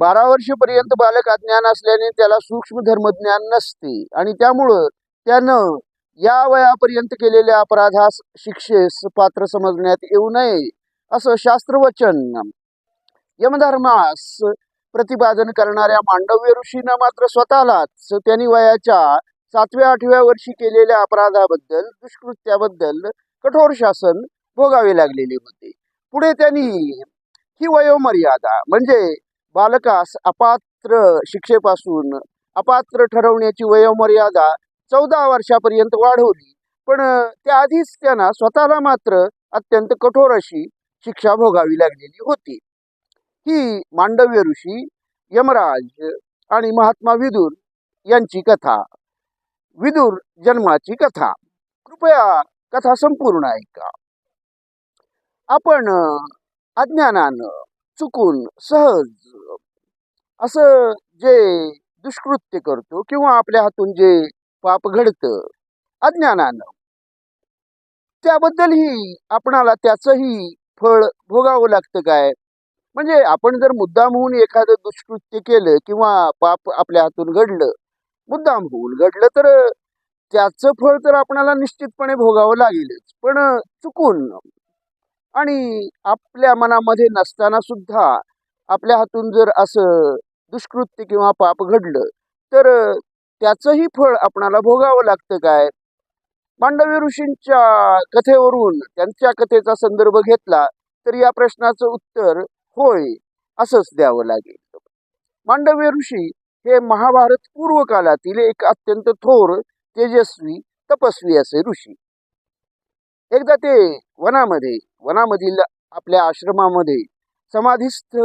12 वर्षापर्यंत बालक अज्ञान असल्याने त्याला सूक्ष्म धर्मज्ञान नसते आणि त्यामुळं त्यानं या वयापर्यंत केलेल्या अपराधास शिक्षेस पात्र समजण्यात येऊ नये असं शास्त्रवचन यमधर्मास प्रतिपादन करणाऱ्या मांडव्य ऋषीनं मात्र स्वतःलाच त्यांनी वयाच्या 7व्या-8व्या वर्षी केलेल्या अपराधाबद्दल दुष्कृत्याबद्दल कठोर शासन भोगावे लागलेले होते. पुढे त्यांनी ही वयोमर्यादा म्हणजे बालकास अपात्र शिक्षेपासून अपात्र ठरवण्याची वयोमर्यादा 14 वर्षापर्यंत वाढवली. पण त्याआधीच त्यांना स्वतःला मात्र अत्यंत कठोर अशी शिक्षा भोगावी लागलेली होती. ही मांडव्य ऋषी, यमराज आणि महात्मा विदुर यांची कथा, विदुर जन्माची कथा. कृपया कथा संपूर्ण ऐका. आपण अज्ञानानं चुकून सहज असं जे दुष्कृत्य करतो किंवा आपल्या हातून जे पाप घडतं अज्ञानानं, त्याबद्दलही आपणाला त्याचंही फळ भोगावं लागतं काय? म्हणजे आपण जर मुद्दाम होऊन एखादं दुष्कृत्य केलं किंवा पाप आपल्या हातून घडलं, मुद्दाम होऊन घडलं, तर त्याचं फळ तर आपणाला निश्चितपणे भोगावं लागेलच. पण चुकून आणि आपल्या मनामध्ये नसताना सुद्धा आपल्या हातून जर असं दुष्कृत्य किंवा पाप घडलं, तर त्याचंही फळ आपणाला भोगावं लागतं काय? मांडव्य ऋषींच्या कथेवरून त्यांच्या कथेचा संदर्भ घेतला तर या प्रश्नाचं उत्तर होय असंच द्यावं लागेल. मांडव्य ऋषी हे महाभारत पूर्व काळातील एक अत्यंत थोर, तेजस्वी, तपस्वी असे ऋषी. एकदा ते वनामधील आपल्या आश्रमामध्ये समाधीस्थ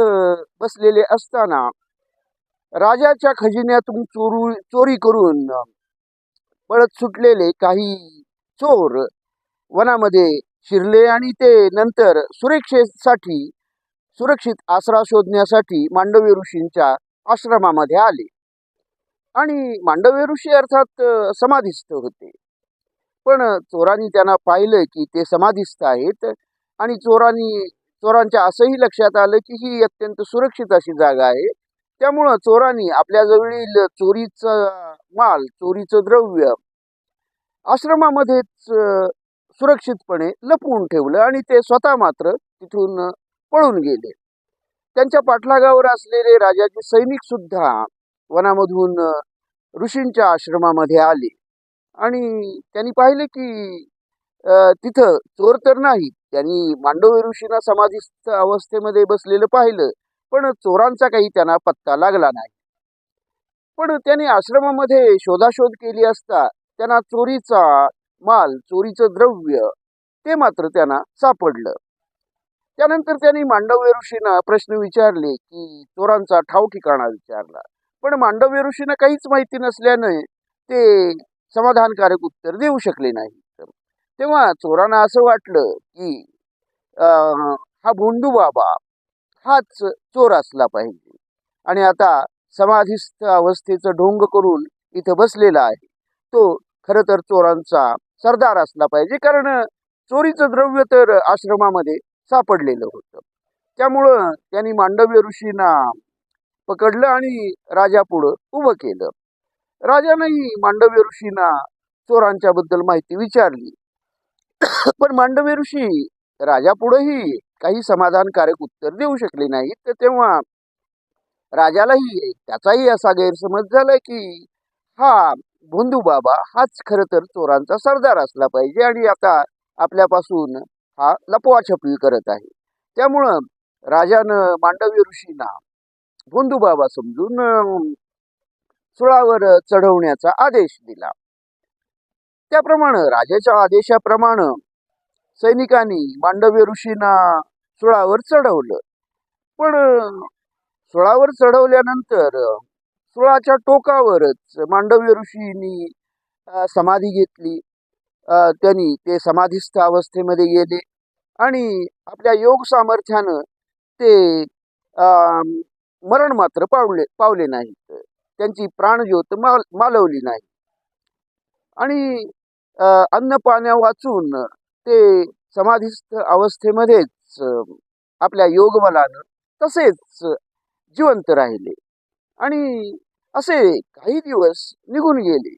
बसलेले असताना राजाच्या खजिन्यातून चोरी करून पळत सुटलेले काही चोर वनामध्ये शिरले आणि ते नंतर सुरक्षित आसरा शोधण्यासाठी मांडव्य ऋषींच्या आश्रमामध्ये आले. आणि मांडव्य ऋषी अर्थात समाधीस्थ होते. पण चोरांनी त्यांना पाहिलं की ते समाधीस्थ आहेत आणि चोरांच्या असंही लक्षात आलं की ही अत्यंत सुरक्षित अशी जागा आहे. त्यामुळं चोरांनी आपल्या जवळील चोरीचं माल, चोरीचं द्रव्य आश्रमामध्येच सुरक्षितपणे लपवून ठेवलं आणि ते स्वतः मात्र तिथून पळून गेले. त्यांच्या पाठलागावर असलेले राजाचे सैनिक सुद्धा वनामधून ऋषींच्या आश्रमामध्ये आले आणि त्यांनी पाहिले की तिथं चोर तर नाही. त्यांनी मांडव्य ऋषींना समाधीस्थ अवस्थेमध्ये बसलेलं पाहिलं, पण चोरांचा काही त्यांना पत्ता लागला नाही. पण त्यांनी आश्रमामध्ये शोधाशोध केली असता त्यांना चोरीचा माल, चोरीचं द्रव्य ते मात्र त्यांना सापडलं. त्यानंतर त्यांनी मांडव्य ऋषींना प्रश्न विचारले की चोरांचा ठाव ठिकाणा विचारला. पण मांडव्य ऋषींना काहीच माहिती नसल्याने ते समाधानकारक उत्तर देऊ शकले नाही. तेव्हा चोरांना असं वाटलं की हा भोंदू बाबा हाच चोर असला पाहिजे आणि आता समाधीस्थ अवस्थेचं ढोंग करून इथं बसलेला आहे. तो खरं तर चोरांचा सरदार असला पाहिजे, कारण चोरीचं द्रव्य तर आश्रमामध्ये सापडलेलं होतं. त्यामुळं त्यांनी मांडव्य ऋषींना पकडलं आणि राजापुढं उभं केलं. राजानेही मांडव्य ऋषींना चोरांच्या बद्दल माहिती विचारली. पण मांडव्य ऋषी राजापुढेही काही समाधानकारक उत्तर देऊ शकले नाही. तर तेव्हा राजालाही त्याचाही असा गैरसमज झाला की हा भोंदू बाबा हाच खरं तर चोरांचा सरदार असला पाहिजे आणि आता आपल्यापासून हा लपवाछपवी करत आहे. त्यामुळं राजानं मांडव्य ऋषींना भोंदू बाबा समजून सुळावर चढवण्याचा आदेश दिला. त्याप्रमाणे राजाच्या आदेशाप्रमाणे सैनिकांनी मांडव्य ऋषींना सुळावर चढवलं. पण सुळावर चढवल्यानंतर सुळाच्या टोकावरच मांडव्य ऋषींनी समाधी घेतली. त्यांनी ते समाधीस्थ अवस्थेमध्ये गेले आणि आपल्या योग सामर्थ्यानं ते मरण मात्र पावले नाहीत. त्यांची प्राणज्योत मालवली नाही आणि अन्न पाण्या वाचून ते समाधीस्थ अवस्थेमध्येच आपल्या योगबलानं तसेच जिवंत राहिले. आणि असे काही दिवस निघून गेले,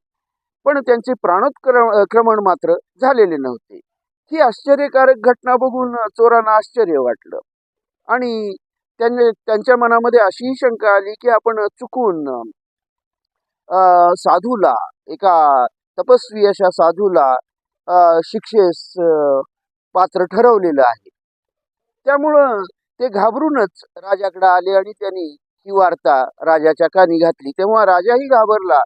पण त्यांचे प्राणोत्क्रमण मात्र झालेले नव्हते. ही आश्चर्यकारक घटना बघून चोरांना आश्चर्य वाटलं आणि त्यांच्या मनामध्ये अशीही शंका आली की आपण चुकून साधूला, एका तपस्वी अशा साधूला शिक्षेस पात्र ठरवलेलं आहे. त्यामुळं ते घाबरूनच राजाकडे आले आणि त्यांनी ही वार्ता राजाच्या कानी घातली. तेव्हा राजाही घाबरला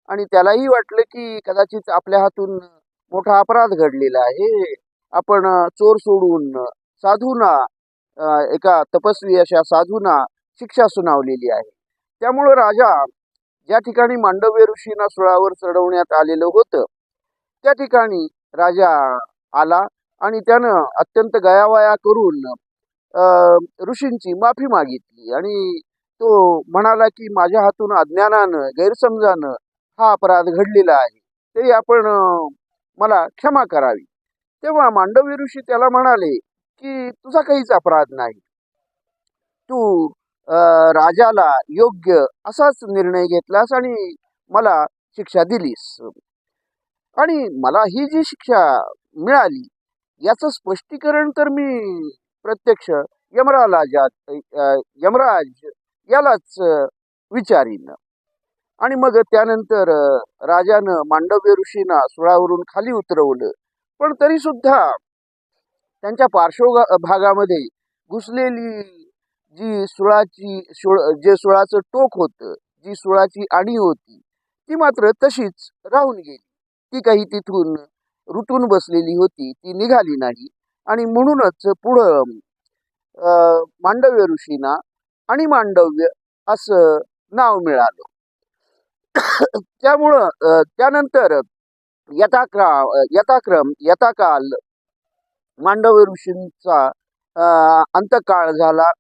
आणि त्यालाही वाटलं की कदाचित आपल्या हातून मोठा अपराध घडलेला आहे. आपण चोर सोडून साधूंना, एका तपस्वी अशा साधूंना शिक्षा सुनावलेली आहे. त्यामुळं राजा ज्या ठिकाणी मांडव्य ऋषींना सुळावर चढवण्यात आलेलं होतं, त्या ठिकाणी राजा आला आणि त्यानं अत्यंत गयावया करून ऋषींची माफी मागितली आणि तो म्हणाला की माझ्या हातून अज्ञानानं, गैरसमजानं हा अपराध घडलेला आहे, तरी आपण मला क्षमा करावी. तेव्हा मांडव्य ऋषी त्याला म्हणाले की तुझा काहीच अपराध नाही. तू राजाला योग्य असाच निर्णय घेतलास आणि मला शिक्षा दिलीस. आणि मला ही जी शिक्षा मिळाली याचं स्पष्टीकरण तर मी प्रत्यक्ष यमराज यालाच विचारीन. आणि मग त्यानंतर राजानं मांडव्य ऋषींना सुळावरून खाली उतरवलं, पण तरी सुद्धा त्यांच्या पार्श्वभागामध्ये घुसलेली जी जे सुळाचं टोक होतं, जी सुळाची आणी होती, ती मात्र तशीच राहून गेली. ती काही तिथून रुतून बसलेली होती, ती निघाली नाही. आणि म्हणूनच पुढं मांडव्य ऋषींना आणि मांडव्य असं नाव मिळालं. त्यामुळं त्यानंतर यथाकाल मांडव्य ऋषींचा अंतकाळ झाला.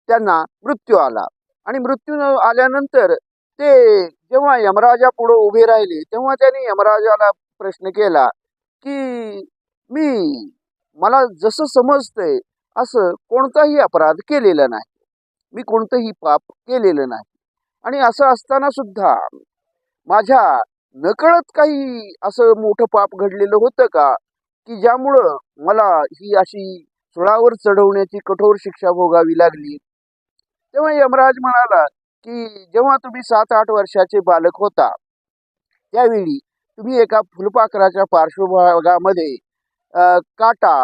त्यांना मृत्यू आला आणि मृत्यू आल्यानंतर ते जेव्हा यमराजा पुढे उभे राहिले, तेव्हा त्यांनी यमराजाला प्रश्न केला की मला जसं समजतंय असं कोणताही अपराध केलेला नाही, मी कोणतंही पाप केलेलं नाही. आणि असं असताना सुद्धा माझ्या नकळत काही असं मोठं पाप घडलेलं होतं का की ज्यामुळं मला ही अशी सुळावर चढवण्याची कठोर शिक्षा भोगावी लागली? तेव्हा यमराज म्हणाला की जेव्हा तुम्ही 7-8 वर्षाचे बालक होता, त्यावेळी तुम्ही एका फुलपाखराच्या पार्श्वभागामध्ये काटा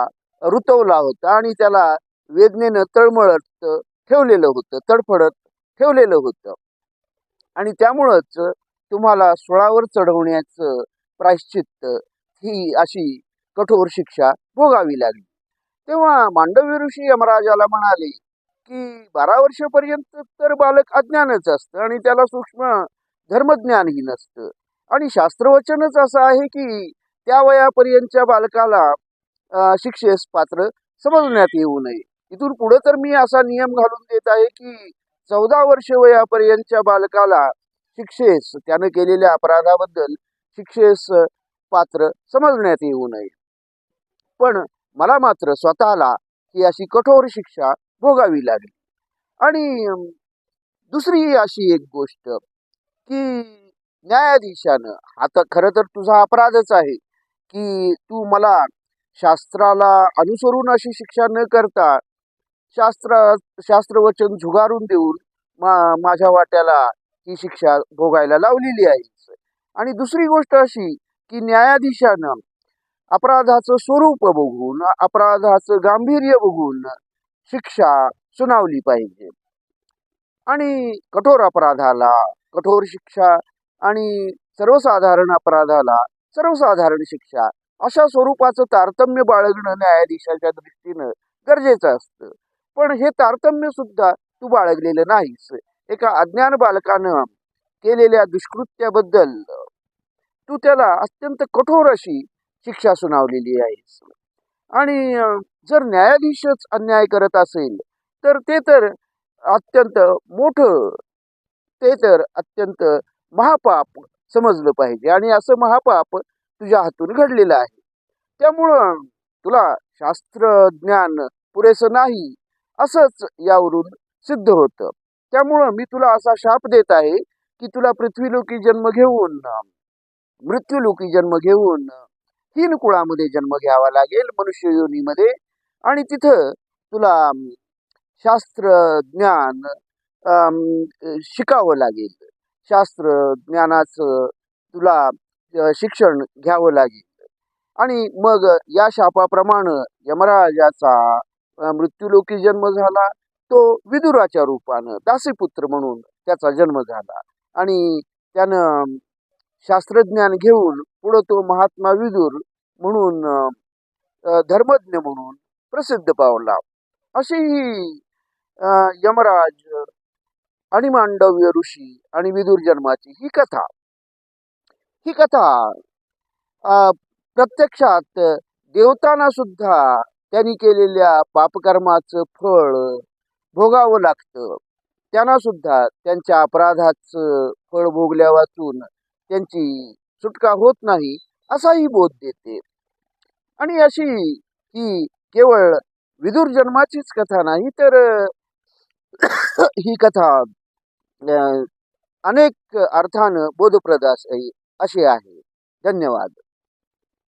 रुतवला होता आणि त्याला वेदनेनं तळमळत ठेवलेलं होतं, तडफडत ठेवलेलं होतं. आणि त्यामुळंच तुम्हाला सुळावर चढवण्याचं प्रायश्चित्त ही अशी कठोर शिक्षा भोगावी लागली. तेव्हा मांडव्य ऋषी यमराजाला म्हणाले की 12 वर्षापर्यंत तर बालक अज्ञानच असतं आणि त्याला सूक्ष्म धर्मज्ञानही नसतं. आणि शास्त्रवचनच असं आहे की त्या वयापर्यंतच्या बालकाला शिक्षेस पात्र समजण्यात येऊ नये. इथून पुढे तर मी असा नियम घालून देत आहे की 14 वर्ष वयापर्यंतच्या बालकाला शिक्षेस, त्यानं केलेल्या अपराधाबद्दल शिक्षेस पात्र समजण्यात येऊ नये. पण मला मात्र स्वतःला ही अशी कठोर शिक्षा भोगावी लागली. आणि दुसरी अशी एक गोष्ट की न्यायाधीशानं, आता खरं तर तुझा अपराधच आहे की तू मला शास्त्राला अनुसरून अशी शिक्षा न करता शास्त्रवचन झुगारून देऊन माझ्या वाट्याला ही शिक्षा भोगायला लावलेली आहे. आणि दुसरी गोष्ट अशी की न्यायाधीशानं अपराधाचं स्वरूप बघून, अपराधाचं गांभीर्य बघून शिक्षा सुनावली पाहिजे. आणि कठोर अपराधाला कठोर शिक्षा आणि सर्वसाधारण अपराधाला सर्वसाधारण शिक्षा अशा स्वरूपाचं तारतम्य बाळगणं न्यायाधीशाच्या दृष्टीनं गरजेचं असतं. पण हे तारतम्य सुद्धा तू बाळगलेलं नाहीस. एका अज्ञान बालकानं केलेल्या दुष्कृत्याबद्दल तू त्याला अत्यंत कठोर अशी शिक्षा सुनावलेली आहेस. आणि जर न्यायाधीशच अन्याय करत असेल तर ते तर अत्यंत मोठं, ते तर अत्यंत महापाप समजलं पाहिजे. आणि असं महापाप तुझ्या हातून घडलेलं आहे. त्यामुळं तुला शास्त्र ज्ञान पुरेसं नाही असंच यावरून सिद्ध होतं. त्यामुळं मी तुला असा शाप देत आहे की तुला पृथ्वीलोकी जन्म घेऊन मृत्यूलोकी जन्म घेऊन तीन कुळामध्ये जन्म घ्यावा लागेल मनुष्य योनीमध्ये. आणि तिथं तुला शास्त्र ज्ञान शिकावं लागेल. शास्त्र ज्ञानाचं तुला शिक्षण घ्यावं लागेल. आणि मग या शापाप्रमाणे यमराजाचा मृत्यूलोकी जन्म झाला. तो विदुराच्या रूपानं दासीपुत्र म्हणून त्याचा जन्म झाला. आणि त्यानं शास्त्रज्ञान घेऊन पुढं तो महात्मा विदुर म्हणून धर्मज्ञ म्हणून प्रसिद्ध पावला. अशी ही यमराज आणि मांडव्य ऋषी आणि विदुर जन्माची ही कथा प्रत्यक्षात देवतांना सुद्धा त्यांनी केलेल्या पापकर्माचं फळ भोगावं लागतं. त्यांना सुद्धा त्यांच्या अपराधाचं फळ भोगल्या वाचून त्यांची सुटका होत नाही असाही बोध देते. आणि अशी ही केवळ विदुर जन्माचीच कथा नाही तर ही कथा अनेक अर्थानं बोधप्रद अशी आहे. धन्यवाद.